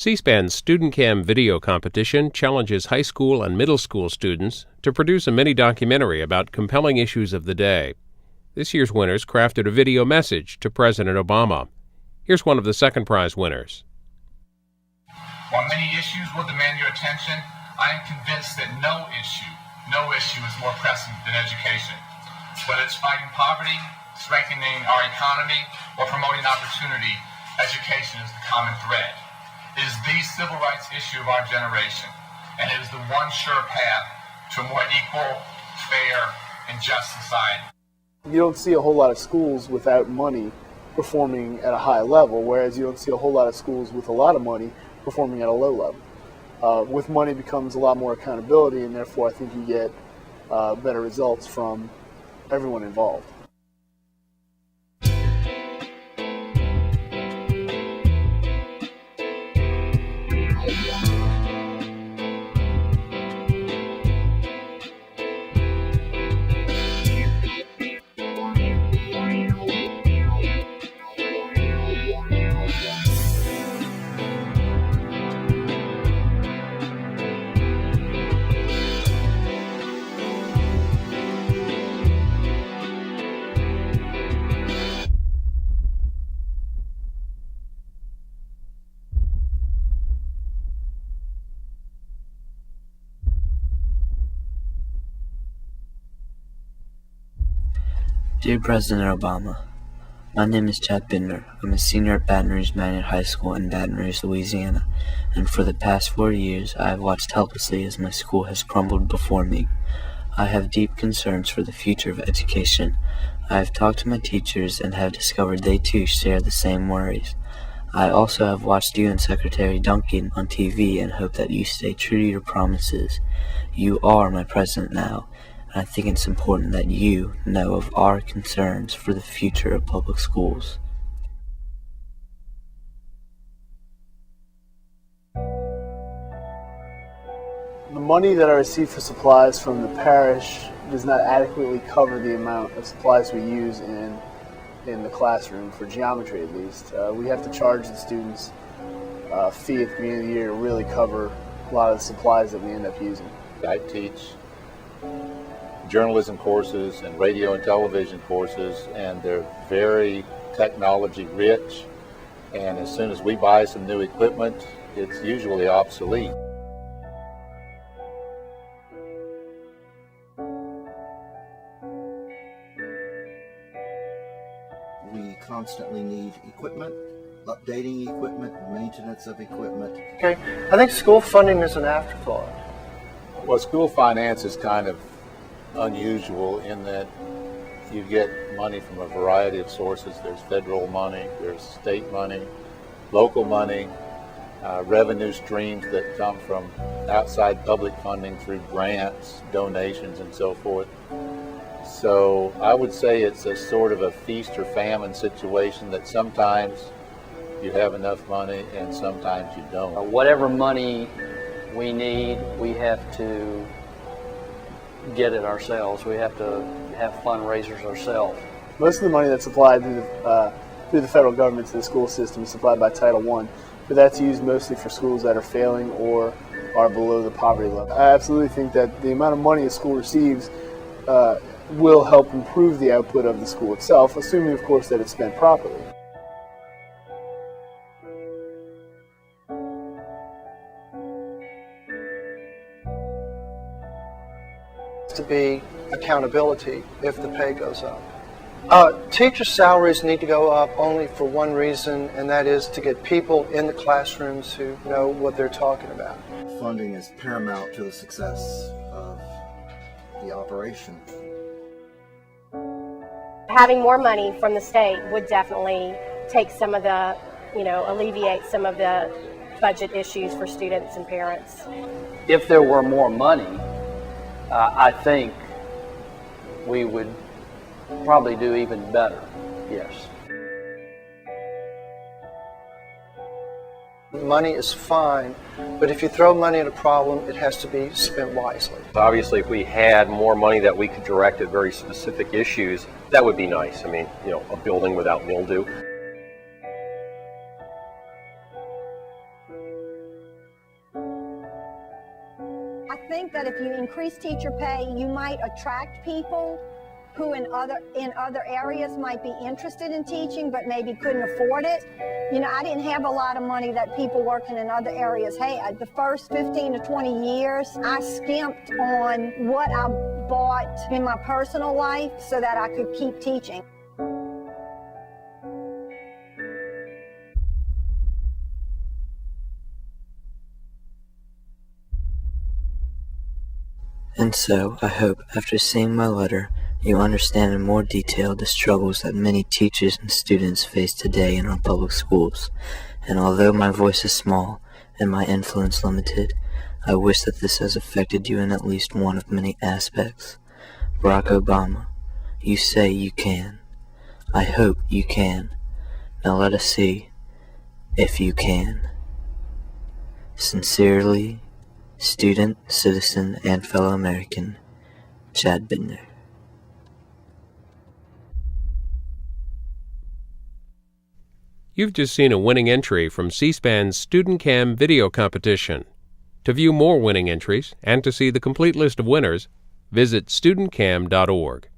C-SPAN's StudentCam video competition challenges high school and middle school students to produce a mini-documentary about compelling issues of the day. This year's winners crafted a video message to President Obama. Here's one of the second prize winners. While many issues will demand your attention, I am convinced that no issue is more pressing than education. Whether it's fighting poverty, strengthening our economy, or promoting opportunity, education is the common thread. It is the civil rights issue of our generation, and it is the one sure path to a more equal, fair, and just society. You don't see a whole lot of schools without money performing at a high level, whereas you don't see a whole lot of schools with a lot of money performing at a low level. With money becomes a lot more accountability, and therefore I think you get better results from everyone involved. Dear President Obama, my name is Chad Binder. I'm a senior at Baton Rouge Magnet High School in Baton Rouge, Louisiana, and for the past 4 years I have watched helplessly as my school has crumbled before me. I have deep concerns for the future of education. I have talked to my teachers and have discovered they too share the same worries. I also have watched you and Secretary Duncan on TV and hope that you stay true to your promises. You are my president now. I think it's important that you know of our concerns for the future of public schools. The money that I receive for supplies from the parish does not adequately cover the amount of supplies we use in the classroom, for geometry at least. We have to charge the students a fee at the beginning of the year to really cover a lot of the supplies that we end up using. I teach journalism courses and radio and television courses, and they're very technology rich, and as soon as we buy some new equipment, it's usually obsolete. We constantly need equipment, updating equipment, maintenance of equipment. Okay, I think school funding is an afterthought. Well, school finance is kind of unusual in that you get money from a variety of sources. There's federal money, there's state money, local money, revenue streams that come from outside public funding through grants, donations, and so forth. So I would say it's a sort of a feast or famine situation, that sometimes you have enough money and sometimes you don't. Whatever money we need, we have to get it ourselves. We have to have fundraisers ourselves. Most of the money that's supplied through the federal government to the school system is supplied by Title I, but that's used mostly for schools that are failing or are below the poverty level. I absolutely think that the amount of money a school receives will help improve the output of the school itself, assuming, of course, that it's spent properly. To be accountability if the pay goes up. Teacher salaries need to go up only for one reason, and that is to get people in the classrooms who know what they're talking about. Funding is paramount to the success of the operation. Having more money from the state would definitely take some of the, alleviate some of the budget issues for students and parents. If there were more money, I think we would probably do even better, yes. Money is fine, but if you throw money at a problem, it has to be spent wisely. Obviously, if we had more money that we could direct at very specific issues, that would be nice. I mean, a building without mildew. think that if you increase teacher pay, you might attract people who in other areas might be interested in teaching but maybe couldn't afford it. You know, I didn't have a lot of money that people working in other areas. Hey, the first 15 to 20 years, I skimped on what I bought in my personal life so that I could keep teaching. And so, I hope, after seeing my letter, you understand in more detail the struggles that many teachers and students face today in our public schools. And although my voice is small and my influence limited, I wish that this has affected you in at least one of many aspects. Barack Obama, you say you can. I hope you can. Now let us see if you can. Sincerely, student, citizen, and fellow American, Chad Bittner. You've just seen a winning entry from C-SPAN's StudentCam video competition. To view more winning entries and to see the complete list of winners, visit studentcam.org.